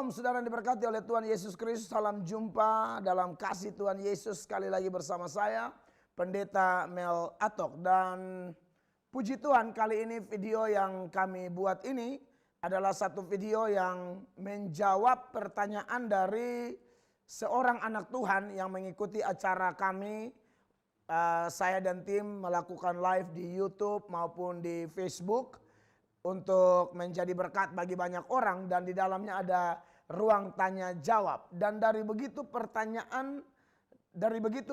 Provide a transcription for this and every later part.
Saudara yang diberkati oleh Tuhan Yesus Kristus, salam jumpa dalam kasih Tuhan Yesus. Sekali lagi bersama saya, Pendeta Mel Atok. Dan puji Tuhan, kali ini video yang kami buat ini adalah satu video yang menjawab pertanyaan dari seorang anak Tuhan yang mengikuti acara kami. Saya dan tim melakukan live di YouTube maupun di Facebook untuk menjadi berkat bagi banyak orang, dan di dalamnya ada ruang tanya jawab. Dan dari begitu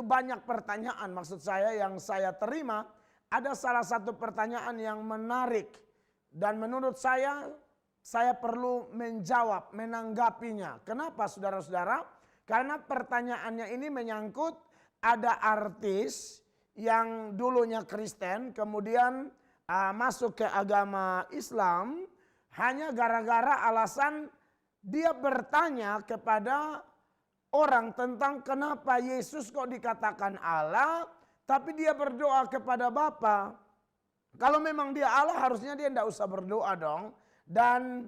banyak pertanyaan maksud saya yang saya terima, ada salah satu pertanyaan yang menarik dan menurut saya perlu menjawab, menanggapinya. Kenapa saudara-saudara? Karena pertanyaannya ini menyangkut ada artis yang dulunya Kristen kemudian masuk ke agama Islam hanya gara-gara alasan dia bertanya kepada orang tentang kenapa Yesus kok dikatakan Allah, tapi dia berdoa kepada Bapa. Kalau memang dia Allah, harusnya dia tidak usah berdoa dong. Dan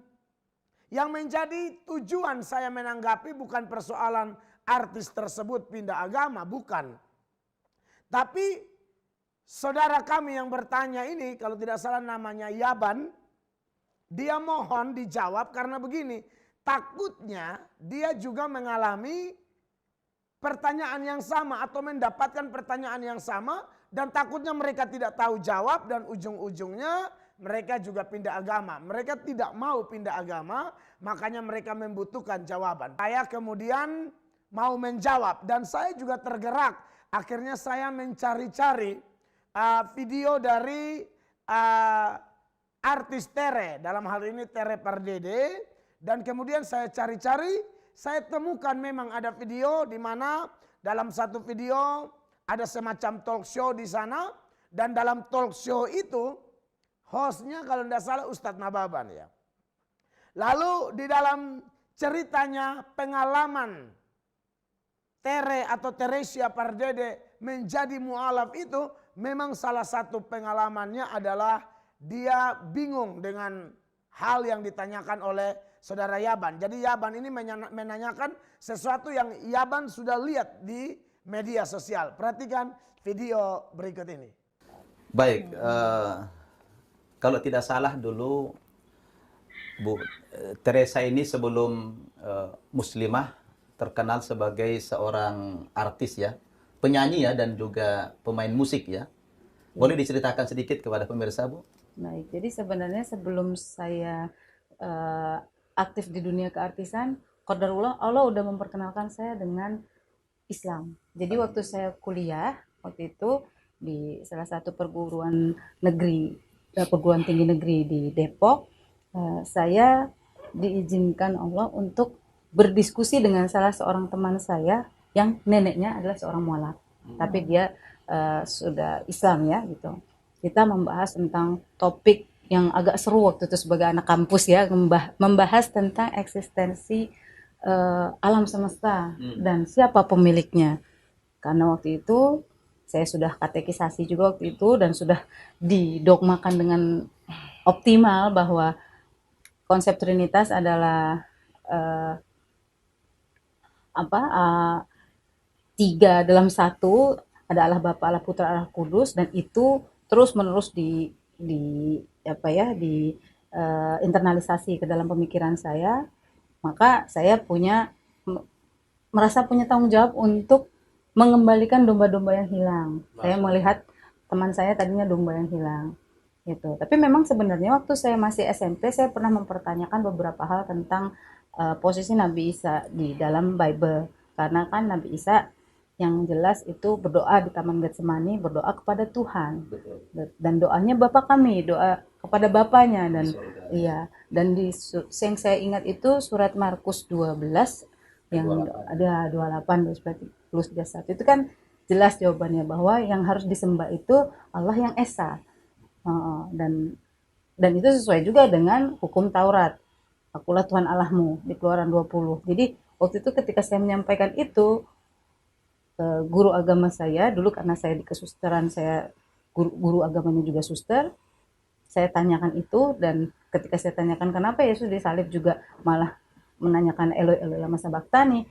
yang menjadi tujuan saya menanggapi bukan persoalan artis tersebut pindah agama, bukan. Tapi saudara kami yang bertanya ini, kalau tidak salah namanya Yaban, dia mohon dijawab karena begini, takutnya dia juga mengalami pertanyaan yang sama atau mendapatkan pertanyaan yang sama, dan takutnya mereka tidak tahu jawab dan ujung-ujungnya mereka juga pindah agama. Mereka tidak mau pindah agama, makanya mereka membutuhkan jawaban. Saya kemudian mau menjawab dan saya juga tergerak. Akhirnya saya mencari-cari video dari artis Tere, dalam hal ini Tere Pardede. Dan kemudian saya cari-cari, saya temukan memang ada video di mana dalam satu video ada semacam talk show di sana. Dan dalam talk show itu hostnya kalau tidak salah Ustadz Nababan ya. Lalu di dalam ceritanya pengalaman Tere atau Teresia Pardede menjadi mualaf itu, memang salah satu pengalamannya adalah dia bingung dengan hal yang ditanyakan oleh saudara Yaban. Jadi Yaban ini menanyakan sesuatu yang Yaban sudah lihat di media sosial. Perhatikan video berikut ini. Baik, kalau tidak salah dulu Bu Teresa ini sebelum muslimah terkenal sebagai seorang artis ya, penyanyi ya, dan juga pemain musik ya. Boleh diceritakan sedikit kepada pemirsa, Bu? Baik, jadi sebenarnya sebelum saya aktif di dunia keartisan, qadarullah Allah udah memperkenalkan saya dengan Islam. Jadi waktu saya kuliah, waktu itu di salah satu perguruan tinggi negeri di Depok, saya diizinkan Allah untuk berdiskusi dengan salah seorang teman saya yang neneknya adalah seorang mualaf, tapi dia sudah Islam ya gitu. Kita membahas tentang topik yang agak seru waktu itu sebagai anak kampus ya, membahas tentang eksistensi alam semesta dan siapa pemiliknya. Karena waktu itu saya sudah katekisasi juga waktu itu dan sudah didogmakan dengan optimal bahwa konsep Trinitas adalah tiga dalam satu, ada Allah Bapa, Allah Putra, Allah Kudus, dan itu terus menerus internalisasi ke dalam pemikiran saya. Maka saya merasa punya tanggung jawab untuk mengembalikan domba-domba yang hilang. Saya melihat teman saya tadinya domba yang hilang gitu. Tapi memang sebenarnya waktu saya masih SMP, saya pernah mempertanyakan beberapa hal tentang posisi Nabi Isa di dalam Bible. Karena kan Nabi Isa yang jelas itu berdoa di Taman Getsemani, berdoa kepada Tuhan. Betul. Dan doanya Bapa kami, doa kepada Bapanya. Dan iya, dan yang saya ingat itu surat Markus 12 yang 28. Ada 28 plus 31. Itu kan jelas jawabannya bahwa yang harus disembah itu Allah yang Esa. Dan itu sesuai juga dengan hukum Taurat. Akulah Tuhan Allahmu di Keluaran 20. Jadi waktu itu ketika saya menyampaikan itu, guru agama saya dulu, karena saya di kesusteran, saya guru agamanya juga suster, saya tanyakan itu. Dan ketika saya tanyakan kenapa Yesus disalib juga malah menanyakan Eloi Eloi lama sabachthani,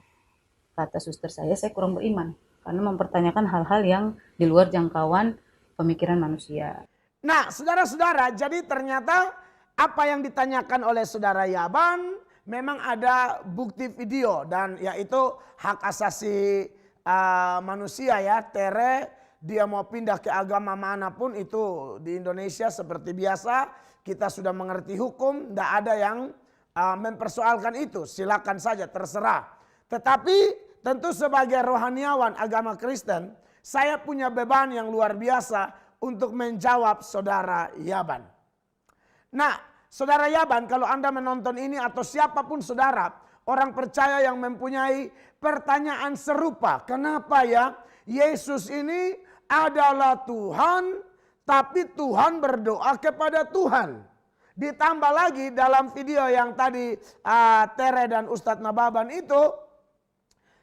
kata suster saya kurang beriman karena mempertanyakan hal-hal yang di luar jangkauan pemikiran manusia. Nah, saudara-saudara, jadi ternyata apa yang ditanyakan oleh saudara Yaban memang ada bukti video, dan yaitu hak asasi manusia ya. Tere dia mau pindah ke agama manapun itu di Indonesia seperti biasa, kita sudah mengerti hukum, tidak ada yang mempersoalkan itu, silakan saja, terserah. Tetapi tentu sebagai rohaniawan agama Kristen, saya punya beban yang luar biasa untuk menjawab saudara Yaban. Nah, saudara Yaban, kalau Anda menonton ini atau siapapun saudara, orang percaya yang mempunyai pertanyaan serupa, kenapa ya Yesus ini adalah Tuhan, tapi Tuhan berdoa kepada Tuhan. Ditambah lagi dalam video yang tadi Tere dan Ustadz Nababan itu,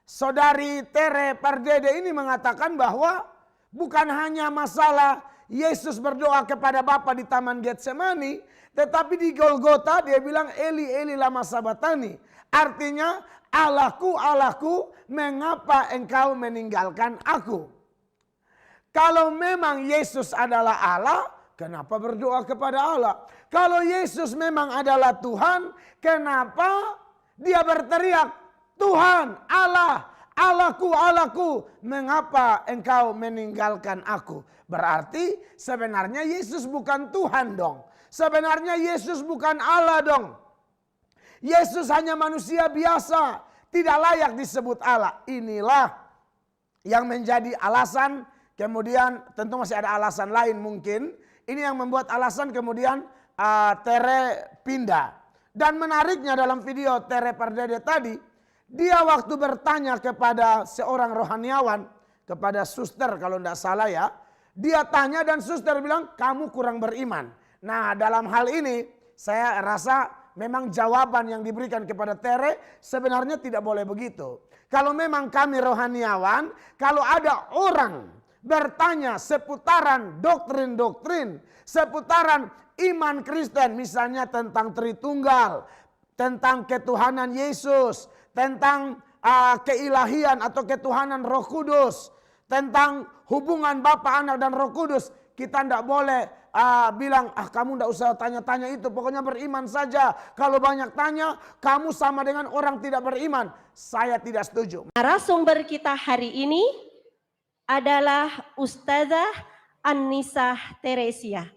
saudari Tere Pardede ini mengatakan bahwa bukan hanya masalah Yesus berdoa kepada Bapa di Taman Getsemani, tetapi di Golgota dia bilang Eli Eli lama sabachthani. Artinya, Allahku, Allahku, mengapa engkau meninggalkan aku? Kalau memang Yesus adalah Allah, kenapa berdoa kepada Allah? Kalau Yesus memang adalah Tuhan, kenapa dia berteriak, Tuhan, Allah, Allahku, Allahku, mengapa engkau meninggalkan aku? Berarti sebenarnya Yesus bukan Tuhan dong. Sebenarnya Yesus bukan Allah dong. Yesus hanya manusia biasa, tidak layak disebut Allah. Inilah yang menjadi alasan, kemudian tentu masih ada alasan lain mungkin. Ini yang membuat alasan kemudian Tere pindah. Dan menariknya dalam video Tere Pardede tadi, dia waktu bertanya kepada seorang rohaniawan, kepada suster kalau tidak salah ya, dia tanya dan suster bilang kamu kurang beriman. Nah, dalam hal ini saya rasa memang jawaban yang diberikan kepada Tere sebenarnya tidak boleh begitu. Kalau memang kami rohaniawan, kalau ada orang bertanya seputaran doktrin-doktrin, seputaran iman Kristen, misalnya tentang Tritunggal, tentang ketuhanan Yesus, tentang keilahian atau ketuhanan Roh Kudus, tentang hubungan Bapa, Anak dan Roh Kudus, kita tidak boleh bilang kamu tidak usah tanya-tanya itu, pokoknya beriman saja. Kalau banyak tanya, kamu sama dengan orang tidak beriman. Saya tidak setuju. Narasumber kita hari ini adalah Ustazah Annisah Teresia,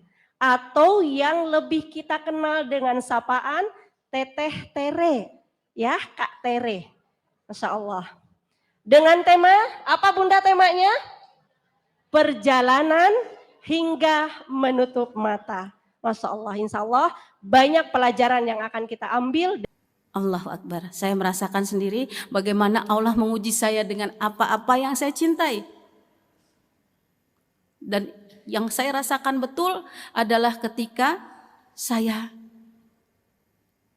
atau yang lebih kita kenal dengan sapaan Teteh Tere, ya Kak Tere, Masya Allah. Dengan tema apa Bunda temanya? Perjalanan hingga menutup mata. Masya Allah, insya Allah banyak pelajaran yang akan kita ambil. Allahu Akbar. Saya merasakan sendiri bagaimana Allah menguji saya dengan apa-apa yang saya cintai. Dan yang saya rasakan betul adalah ketika saya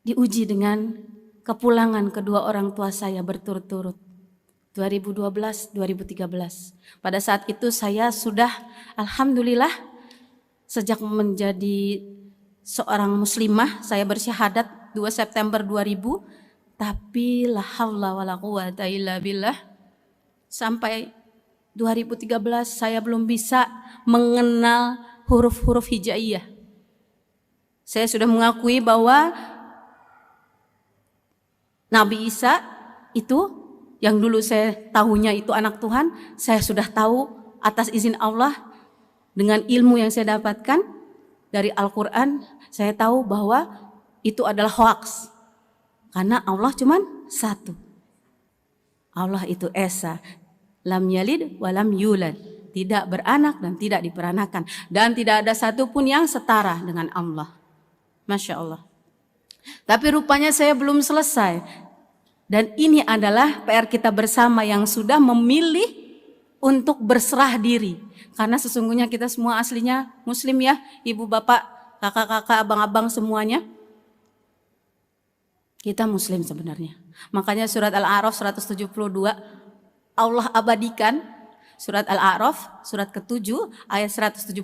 diuji dengan kepulangan kedua orang tua saya berturut-turut. 2012, 2013. Pada saat itu saya sudah alhamdulillah sejak menjadi seorang muslimah, saya bersyahadat 2 September 2000, tapi la haula wala quwata illa billah, sampai 2013 saya belum bisa mengenal huruf-huruf hijaiyah. Saya sudah mengakui bahwa Nabi Isa itu yang dulu saya tahunya itu anak Tuhan, saya sudah tahu atas izin Allah dengan ilmu yang saya dapatkan dari Al-Quran, saya tahu bahwa itu adalah hoaks. Karena Allah cuman satu. Allah itu Esa, lam yalid walam yulad, tidak beranak dan tidak diperanakan, dan tidak ada satupun yang setara dengan Allah. Masya Allah. Tapi rupanya saya belum selesai. Dan ini adalah PR kita bersama yang sudah memilih untuk berserah diri. Karena sesungguhnya kita semua aslinya muslim ya, ibu bapak, kakak-kakak, abang-abang semuanya. Kita muslim sebenarnya. Makanya surat Al-A'raf 172 Allah abadikan. Surat Al-A'raf surat ke-7 ayat 172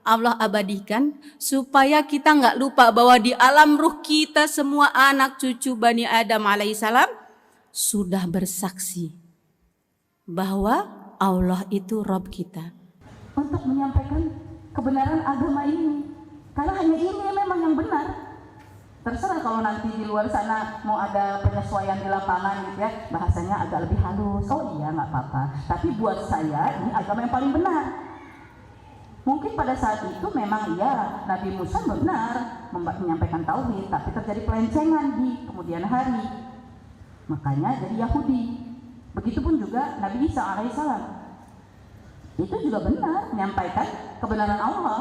Allah abadikan supaya kita nggak lupa bahwa di alam ruh kita semua anak cucu Bani Adam alaihissalam sudah bersaksi bahwa Allah itu Rob kita. Untuk menyampaikan kebenaran agama ini, karena hanya ini memang yang benar. Terserah kalau nanti di luar sana mau ada penyesuaian di lapangan gitu ya, bahasanya agak lebih halus, oh iya nggak apa-apa. Tapi buat saya ini agama yang paling benar. Mungkin pada saat itu memang iya Nabi Musa benar menyampaikan tauhid, tapi terjadi pelencengan di kemudian hari, makanya jadi Yahudi. Begitupun juga Nabi Isa alaihissalam, itu juga benar menyampaikan kebenaran Allah,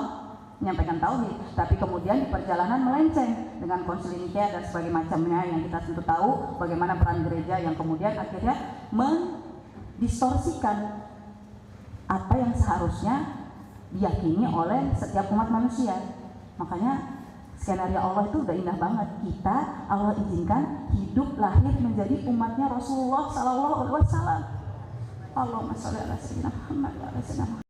menyampaikan tauhid, tapi kemudian di perjalanan melenceng dengan Konsili Nikea dan sebagainya macamnya yang kita tentu tahu bagaimana peran gereja yang kemudian akhirnya mendistorsikan apa yang seharusnya diyakini oleh setiap umat manusia. Makanya skenario Allah itu udah indah banget. Kita Allah izinkan hidup lahir menjadi umatnya Rasulullah Sallallahu Alaihi Wasallam. Allahumma sholli ala sayyidina Muhammad wa ala sayyidina Muhammad.